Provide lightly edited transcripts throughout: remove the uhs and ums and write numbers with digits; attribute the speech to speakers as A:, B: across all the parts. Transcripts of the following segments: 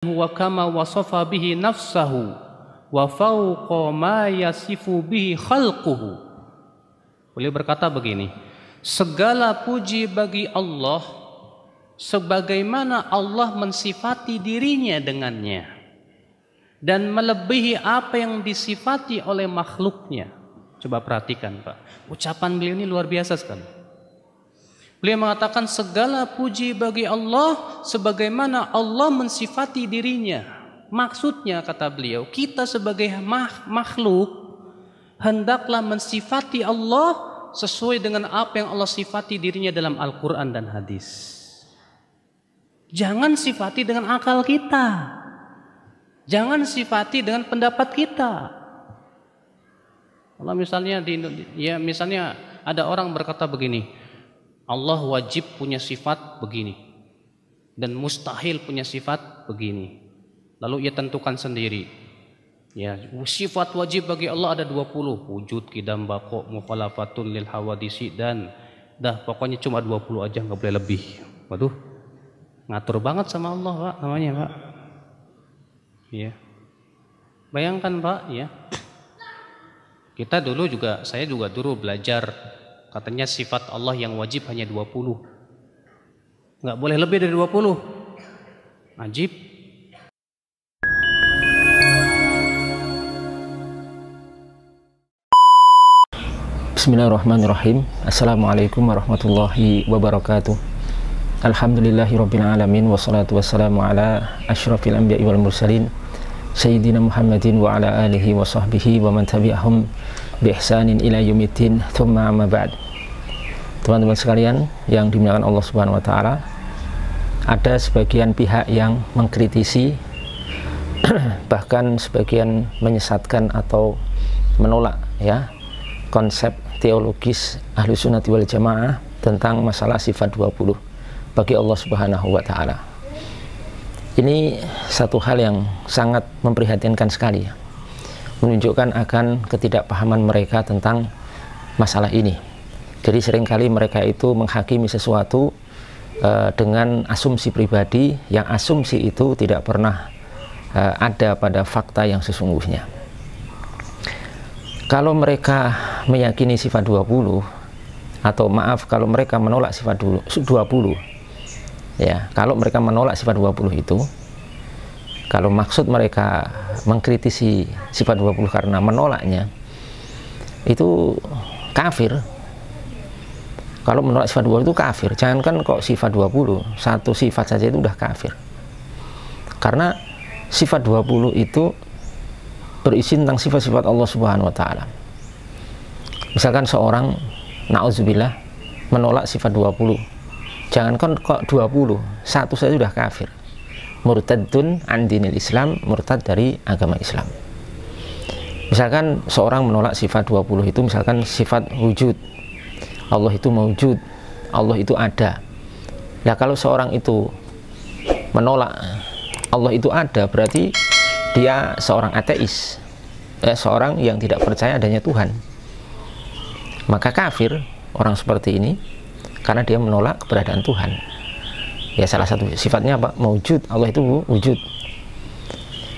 A: huwa kama wasafa bihi nafsahu wa fawqa ma yasifu bihi khalquhu. Beliau berkata begini, segala puji bagi Allah sebagaimana Allah mensifati dirinya dengannya dan melebihi apa yang disifati oleh makhluknya. Coba perhatikan Pak, ucapan beliau ini luar biasa sekali. Beliau mengatakan segala puji bagi Allah sebagaimana Allah mensifati dirinya. Maksudnya kata beliau, kita sebagai makhluk hendaklah mensifati Allah sesuai dengan apa yang Allah sifati dirinya dalam Al-Quran dan hadis. Jangan sifati dengan akal kita. Jangan sifati dengan pendapat kita. Kalau misalnya misalnya ada orang berkata begini, Allah wajib punya sifat begini dan mustahil punya sifat begini. Lalu ia tentukan sendiri. Ya, sifat wajib bagi Allah ada 20, wujud, qidam, baqa, mukhalafatun lil hawadisi, dan pokoknya cuma 20 aja, nggak boleh lebih. Waduh, ngatur banget sama Allah Pak, namanya Pak. Ya. Bayangkan Pak, ya. Kita dulu juga, saya juga dulu belajar, katanya sifat Allah yang wajib hanya 20. Nggak boleh lebih dari 20. Ajib.
B: Bismillahirrahmanirrahim. Assalamualaikum warahmatullahi wabarakatuh. Alhamdulillahirabbil alamin, wassalatu wassalamu ala asyrafil anbiya'i wal mursalin sayyidina Muhammadin wa ala alihi wa sahbihi wa man tabi'ahum bi ihsanin ila yaumiddin, tsumma amma ba'd. Teman-teman sekalian yang dimuliakan Allah Subhanahu wa taala, ada sebagian pihak yang mengkritisi bahkan sebagian menyesatkan atau menolak ya konsep teologis Ahlus Sunnah wal Jamaah tentang masalah sifat 20 bagi Allah Subhanahu wa taala. Ini satu hal yang sangat memprihatinkan sekali ya, menunjukkan akan ketidakpahaman mereka tentang masalah ini. Jadi seringkali mereka itu menghakimi sesuatu dengan asumsi pribadi, yang asumsi itu tidak pernah ada pada fakta yang sesungguhnya. Kalau mereka meyakini sifat 20, atau maaf, kalau mereka menolak sifat 20 ya, kalau mereka menolak sifat 20 itu, kalau maksud mereka mengkritisi sifat 20 karena menolaknya, itu kafir. Kalau menolak sifat 20 itu kafir. Jangankan kok sifat 20, satu sifat saja itu udah kafir. Karena sifat 20 itu berisi tentang sifat-sifat Allah Subhanahu wa taala. Misalkan seorang na'udzubillah menolak sifat 20. Jangankan kok 20, satu saja sudah kafir. Murtadun an dinil Islam, murtad dari agama Islam. Misalkan seorang menolak sifat 20 itu, misalkan sifat wujud. Allah itu mawjud, Allah itu ada. Nah, kalau seorang itu menolak Allah itu ada, berarti dia seorang ateis, seorang yang tidak percaya adanya Tuhan. Maka kafir orang seperti ini karena dia menolak keberadaan Tuhan. Ya, salah satu sifatnya apa? Mawjud, Allah itu wujud.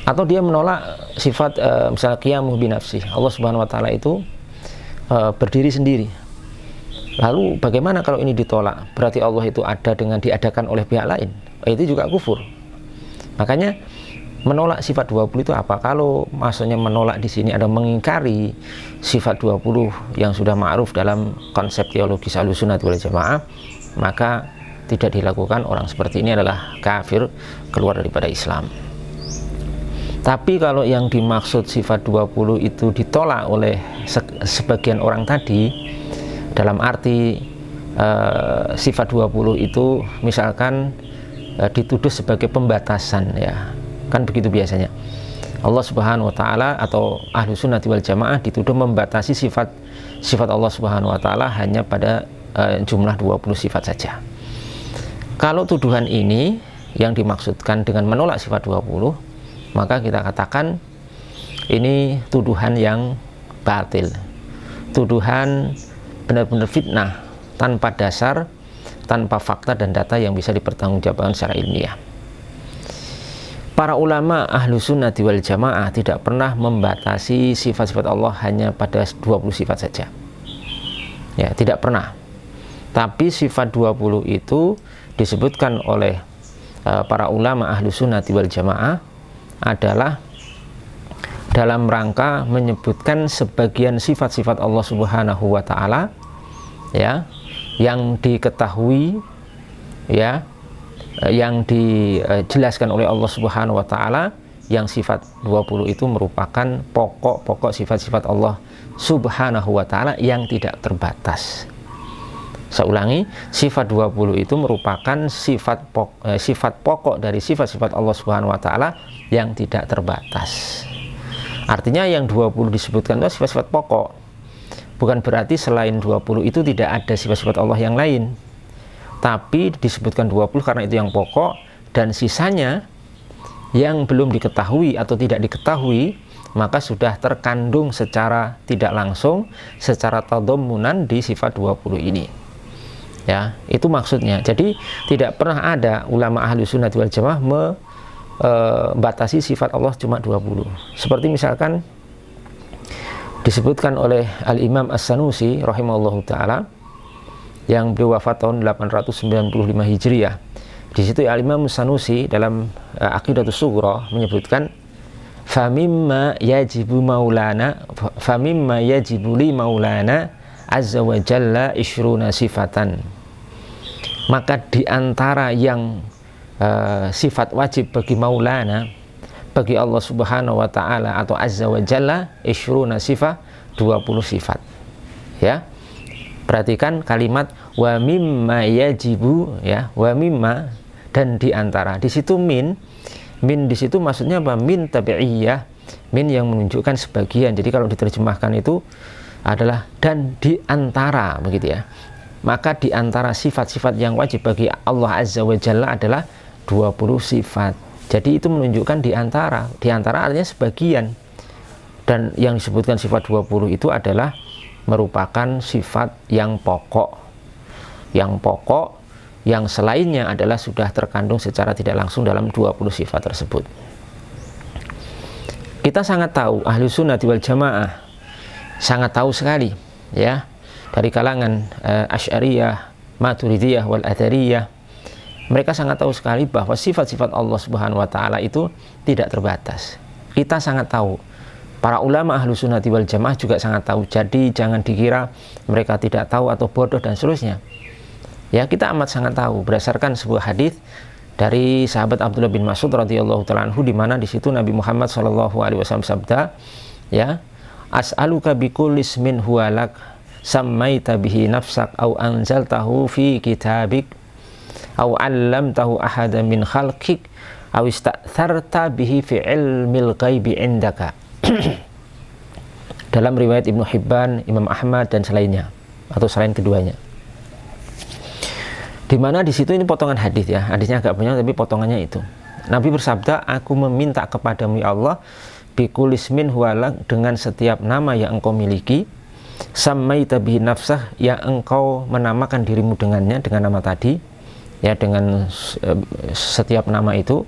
B: Atau dia menolak sifat misalnya qiyamuh binafsih, Allah Subhanahu wa taala itu berdiri sendiri. Lalu bagaimana kalau ini ditolak? Berarti Allah itu ada dengan diadakan oleh pihak lain. Itu juga kufur. Makanya menolak sifat 20 itu apa? Kalau maksudnya menolak di sini ada mengingkari sifat 20 yang sudah ma'ruf dalam konsep teologis Ahlus Sunnah wal Jamaah, maka tidak dilakukan. Orang seperti ini adalah kafir, keluar daripada Islam. Tapi kalau yang dimaksud sifat 20 itu ditolak oleh sebagian orang tadi, dalam arti sifat 20 itu misalkan dituduh sebagai pembatasan, ya kan begitu biasanya. Allah Subhanahu wa taala atau Ahlus Sunnah wal Jamaah dituduh membatasi sifat Allah Subhanahu wa taala hanya pada jumlah 20 sifat saja. Kalau tuduhan ini yang dimaksudkan dengan menolak sifat 20, maka kita katakan ini tuduhan yang batil, tuduhan benar-benar fitnah, tanpa dasar, tanpa fakta dan data yang bisa dipertanggungjawabkan secara ilmiah. para ulama ahlu sunnati wal jamaah tidak pernah membatasi sifat-sifat Allah hanya pada 20 sifat saja. Ya, tidak pernah. Tapi sifat 20 itu disebutkan oleh para ulama ahlu sunnati wal jamaah adalah dalam rangka menyebutkan sebagian sifat-sifat Allah Subhanahu wa Ta'ala, ya, yang diketahui, ya, yang dijelaskan oleh Allah Subhanahu wa Ta'ala, yang sifat 20 itu merupakan pokok-pokok sifat-sifat Allah Subhanahu wa Ta'ala yang tidak terbatas. Saya ulangi, sifat 20 itu merupakan sifat pokok dari sifat-sifat Allah Subhanahu wa Ta'ala yang tidak terbatas. Artinya yang 20 disebutkan itu sifat-sifat pokok. Bukan berarti selain 20 itu tidak ada sifat-sifat Allah yang lain. Tapi disebutkan 20 karena itu yang pokok, dan sisanya yang belum diketahui atau tidak diketahui maka sudah terkandung secara tidak langsung, secara tadammunan di sifat 20 ini. Ya, itu maksudnya. Jadi tidak pernah ada ulama ahli sunnah wal jamaah membatasi sifat Allah cuma 20. Seperti misalkan disebutkan oleh Al-Imam As-Sanusi rahimahullahu ta'ala, yang beliau wafat tahun 895 Hijriah. Di situ Al-Imam As-Sanusi dalam Aqidatus Sughra menyebutkan, famimma yajibu li maulana azza wa jalla ishruna sifatan. Maka di antara yang sifat wajib bagi maulana, bagi Allah Subhanahu wa Ta'ala atau azza wa jalla, ishruna sifat, 20 sifat. Ya, perhatikan kalimat wa mimma yajibu, ya, wa mimma, dan di antara. Di situ min di situ maksudnya apa? Min tabi'iyah, min yang menunjukkan sebagian. Jadi kalau diterjemahkan itu adalah dan di antara, begitu ya. Maka di antara sifat-sifat yang wajib bagi Allah Azza wa Jalla adalah 20 sifat. Jadi itu menunjukkan di antara artinya sebagian. Dan yang disebutkan sifat 20 itu adalah merupakan sifat yang pokok. Yang pokok, yang selainnya adalah sudah terkandung secara tidak langsung dalam 20 sifat tersebut. Kita sangat tahu, ahlu sunnah wal jamaah sangat tahu sekali, ya, dari kalangan Asy'ariyah, Maturidiyah wal Athariyah, mereka sangat tahu sekali bahwa sifat-sifat Allah Subhanahu wa Ta'ala itu tidak terbatas. Kita sangat tahu, para ulama ahlu sunnah wal jamaah juga sangat tahu. Jadi jangan dikira mereka tidak tahu atau bodoh dan seterusnya. Ya, kita amat sangat tahu berdasarkan sebuah hadis dari sahabat Abdullah bin Mas'ud radhiyallahu ta'ala anhu, di mana di situ Nabi Muhammad sallallahu alaihi wasallam sabda, ya, as'aluka bikulli ismin huwa lak sammaita bihi nafsak au anzaltahu fi kitabik au 'allamtahu ahada min khalqik au ista'tharta bihi fi ilmil ghaibi indaka. Dalam riwayat Ibnu Hibban, Imam Ahmad dan selainnya atau selain keduanya. Di mana di situ ini potongan hadis, ya, hadisnya agak banyak tapi potongannya itu. Nabi bersabda, aku meminta kepadamu ya Allah, bikulismin huwalak, dengan setiap nama yang engkau miliki, sammaita bihi nafsah, yang engkau menamakan dirimu dengannya, dengan nama tadi, ya, dengan setiap nama itu,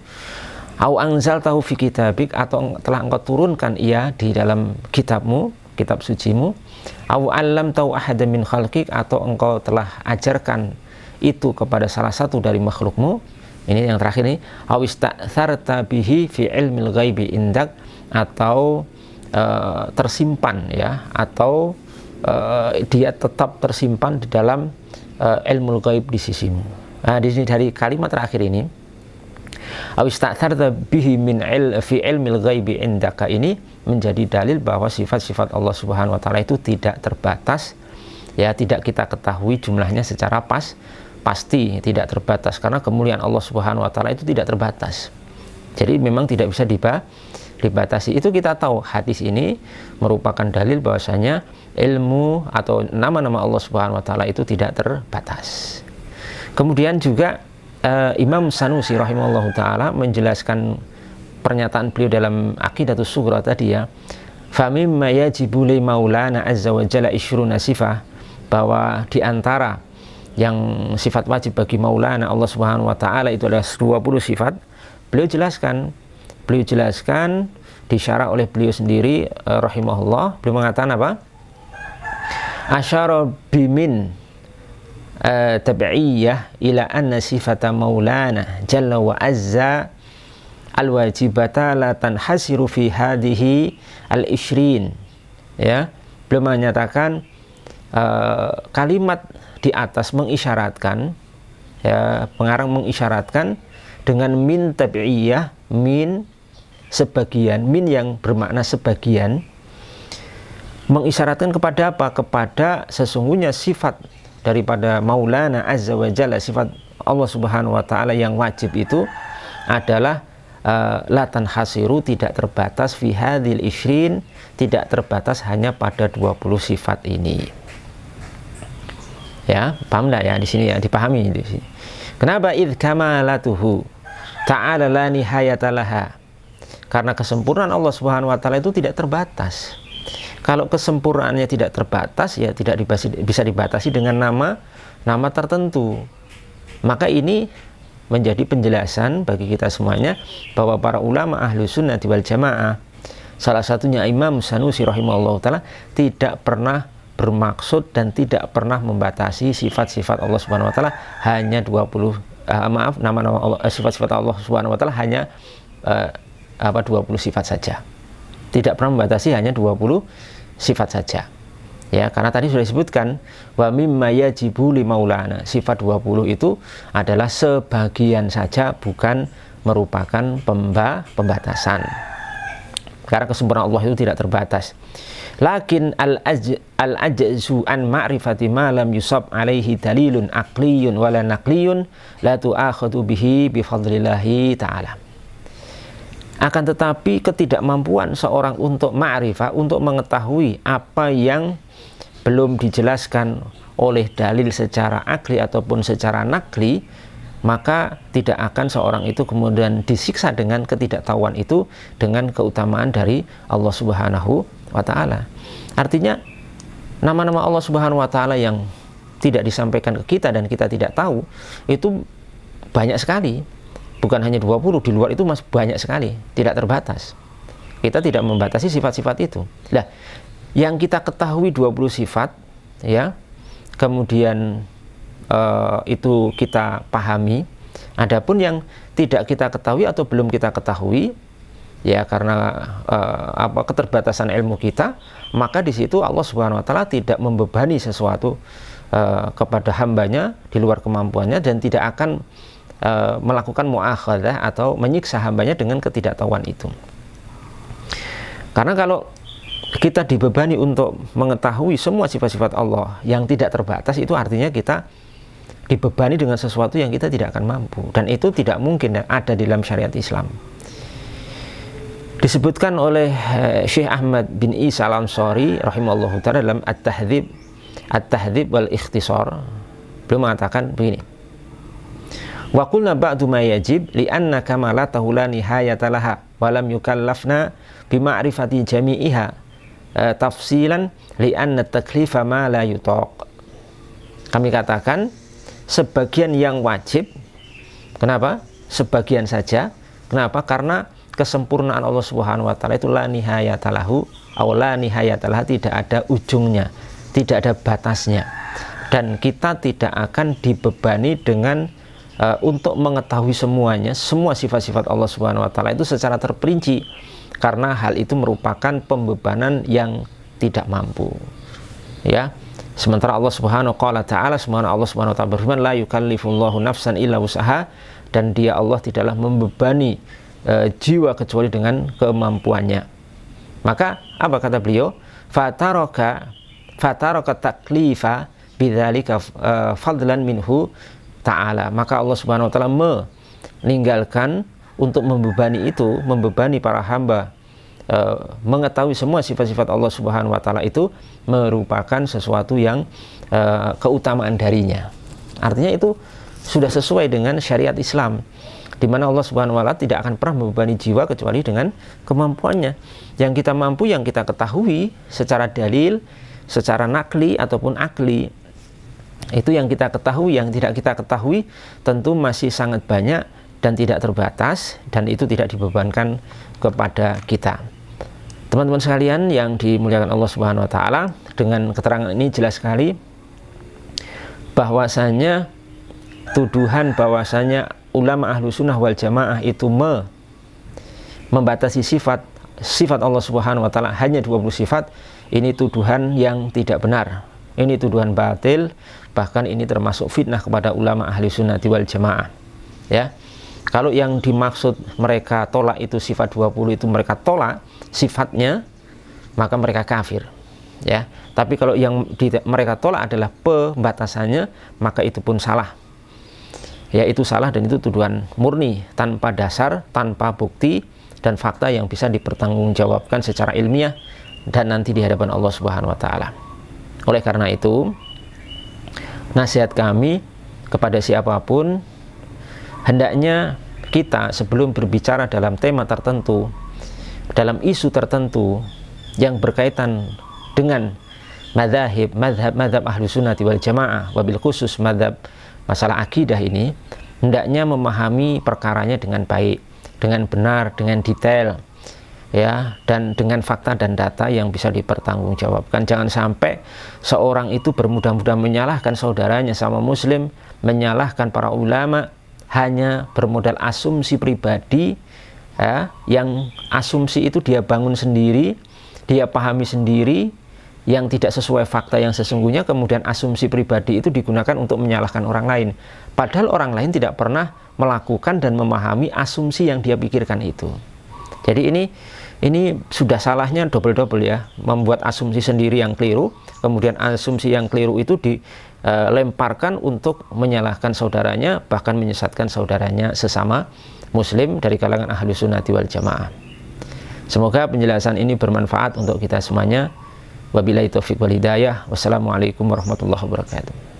B: au anzaltahu fi kitabik, atau telah engkau turunkan ia di dalam kitabmu, kitab sucimu, au 'allamtahu ahada min khalqik, atau engkau telah ajarkan itu kepada salah satu dari makhlukmu. Ini yang terakhir nih, au ista'tharta bihi fi ilmil ghaibi indak, atau tersimpan, ya, atau dia tetap tersimpan di dalam ilmu ghaib di sisimu. Nah, di sini dari kalimat terakhir ini, au ista'tharta bihi fi ilmil ghaibi indaka, ini menjadi dalil bahwa sifat-sifat Allah Subhanahu wa Ta'ala itu tidak terbatas, ya, tidak kita ketahui jumlahnya secara pasti, tidak terbatas, karena kemuliaan Allah Subhanahu wa Ta'ala itu tidak terbatas. Jadi memang tidak bisa dibatasi. Itu kita tahu, hadis ini merupakan dalil bahwasanya ilmu atau nama-nama Allah Subhanahu wa Ta'ala itu tidak terbatas. Kemudian juga Imam Sanusi rahimahullahu ta'ala menjelaskan pernyataan beliau dalam Aqidatus Sughra tadi, ya, famimma yajibu li maulana azza wa jalla ishruna sifah, bahwa di antara yang sifat wajib bagi maulana Allah Subhanahu wa Ta'ala itu adalah 20 sifat. Beliau jelaskan beliau jelaskan, disyarah oleh beliau sendiri rahimahullah. Beliau mengatakan apa? Asyara bimin tabi'iyah ila anna sifata maulana jalla wa azza al-wajibata la tanhasiru fi hadhihi al-ishrin. Ya, beliau menyatakan kalimat di atas mengisyaratkan, ya, pengarang mengisyaratkan dengan min tabi'iyah, min sebagian, min yang bermakna sebagian, mengisyaratkan kepada apa? Kepada sesungguhnya sifat daripada Maulana Azza wa Jalla, sifat Allah Subhanahu wa Ta'ala yang wajib itu adalah la tanhasiru, tidak terbatas fi hadhil ishrin, tidak terbatas hanya pada 20 sifat ini. Ya, paham enggak ya di sini ya, dipahami di sini. Kenapa? Idz kamalatuhu ta'ala la nihayata laha. Karena kesempurnaan Allah Subhanahu wa Ta'ala itu tidak terbatas. Kalau kesempurnaannya tidak terbatas, ya tidak bisa dibatasi dengan nama tertentu. Maka ini menjadi penjelasan bagi kita semuanya bahwa para ulama ahlu sunnah wal jamaah, salah satunya Imam Sanusi rahimahullah ta'ala, tidak pernah bermaksud dan tidak pernah membatasi sifat-sifat Allah Subhanahu wa Ta'ala hanya 20 nama-nama Allah, sifat-sifat Allah Subhanahu wa Ta'ala hanya 20 sifat saja. Tidak pernah membatasi hanya 20 sifat saja. Ya, karena tadi sudah disebutkan wa mimma yajibu li maulana, sifat 20 itu adalah sebagian saja, bukan merupakan pembatasan. Karena kesempurnaan Allah itu tidak terbatas. Lakin al-ajzu an ma'rifati ma lam yusab alaihi dalilun aqliyun wala naqliyun la tu'akhadhu bihi bi fadlillahi ta'ala. Akan tetapi ketidakmampuan seorang untuk ma'rifah, untuk mengetahui apa yang belum dijelaskan oleh dalil secara akli ataupun secara nakli, maka tidak akan seorang itu kemudian disiksa dengan ketidaktahuan itu dengan keutamaan dari Allah Subhanahu wa Ta'ala. Artinya nama-nama Allah Subhanahu wa Ta'ala yang tidak disampaikan ke kita dan kita tidak tahu itu banyak sekali. Bukan hanya 20, di luar itu masih banyak sekali, tidak terbatas. Kita tidak membatasi sifat-sifat itu. Nah, yang kita ketahui 20 sifat, ya, kemudian itu kita pahami. Adapun yang tidak kita ketahui atau belum kita ketahui, ya karena keterbatasan ilmu kita, maka di situ Allah Subhanahu wa Ta'ala tidak membebani sesuatu kepada hambanya di luar kemampuannya dan tidak akan melakukan mu'akhadah atau menyiksa hambanya dengan ketidaktahuan itu. Karena kalau kita dibebani untuk mengetahui semua sifat-sifat Allah yang tidak terbatas, itu artinya kita dibebani dengan sesuatu yang kita tidak akan mampu, dan itu tidak mungkin ada di dalam syariat Islam. Disebutkan oleh Syekh Ahmad bin Isa al-Ansari rahimahullah ta'ala dalam At-Tahdhib wal Ikhtisar, beliau mengatakan begini: wa qulna ba'du ma yajib li'anna kamalatahu la nihayata laha wa lam yukallafna bima'rifati jami'iha tafsilan li'anna taklifa ma la yutaq. Kami katakan sebagian yang wajib. Kenapa? Sebagian saja. Kenapa? Karena kesempurnaan Allah Subhanahu wa Ta'ala itu la nihayata lahu aw la nihayata laha, tidak ada ujungnya, tidak ada batasnya, dan kita tidak akan dibebani dengan untuk mengetahui semuanya, semua sifat-sifat Allah Subhanahu wa Ta'ala itu secara terperinci, karena hal itu merupakan pembebanan yang tidak mampu. Ya, sementara Allah Subhanahu wa Ta'ala berfirman, la yukallifullahu nafsan illa wus'aha, dan dia Allah tidaklah membebani jiwa kecuali dengan kemampuannya. Maka apa kata beliau? Fataraka taklifa bidzalika fadlan minhu ta'ala. Maka Allah Subhanahu wa Ta'ala meninggalkan untuk membebani itu, membebani para hamba mengetahui semua sifat-sifat Allah Subhanahu wa Ta'ala itu merupakan sesuatu yang keutamaan darinya. Artinya itu sudah sesuai dengan syariat Islam, di mana Allah Subhanahu wa Ta'ala tidak akan pernah membebani jiwa kecuali dengan kemampuannya. Yang kita mampu, yang kita ketahui secara dalil, secara nakli ataupun akli, itu yang kita ketahui. Yang tidak kita ketahui tentu masih sangat banyak, dan tidak terbatas, dan itu tidak dibebankan kepada kita. Teman-teman sekalian yang dimuliakan Allah Subhanahu wa taala, dengan keterangan ini jelas sekali bahwasanya tuduhan bahwasanya ulama ahlu sunnah wal jamaah itu membatasi sifat Allah Subhanahu wa taala hanya 20 sifat, ini tuduhan yang tidak benar. Ini tuduhan batil, bahkan ini termasuk fitnah kepada ulama ahli sunnah wal jamaah. Ya. Kalau yang dimaksud mereka tolak itu sifat 20 itu mereka tolak sifatnya, maka mereka kafir. Ya. Tapi kalau yang mereka tolak adalah pembatasannya, maka itu pun salah. Ya, itu salah dan itu tuduhan murni tanpa dasar, tanpa bukti dan fakta yang bisa dipertanggungjawabkan secara ilmiah dan nanti di hadapan Allah Subhanahu wa taala. Oleh karena itu, nasihat kami kepada siapapun, hendaknya kita sebelum berbicara dalam tema tertentu, dalam isu tertentu yang berkaitan dengan madhab ahlu sunnati wal jamaah, wabil khusus madhab masalah akidah ini, hendaknya memahami perkaranya dengan baik, dengan benar, dengan detail, ya, dan dengan fakta dan data yang bisa dipertanggungjawabkan. Jangan sampai seorang itu bermudah-mudah menyalahkan saudaranya sama muslim, menyalahkan para ulama hanya bermodal asumsi pribadi, ya, yang asumsi itu dia bangun sendiri, dia pahami sendiri, yang tidak sesuai fakta yang sesungguhnya, kemudian asumsi pribadi itu digunakan untuk menyalahkan orang lain. Padahal orang lain tidak pernah melakukan dan memahami asumsi yang dia pikirkan itu. Jadi ini sudah salahnya double-double ya, membuat asumsi sendiri yang keliru, kemudian asumsi yang keliru itu dilemparkan untuk menyalahkan saudaranya, bahkan menyesatkan saudaranya sesama muslim dari kalangan ahlu sunnati wal jamaah. Semoga penjelasan ini bermanfaat untuk kita semuanya. Wabillahi taufiq wal hidayah. Wassalamualaikum warahmatullahi wabarakatuh.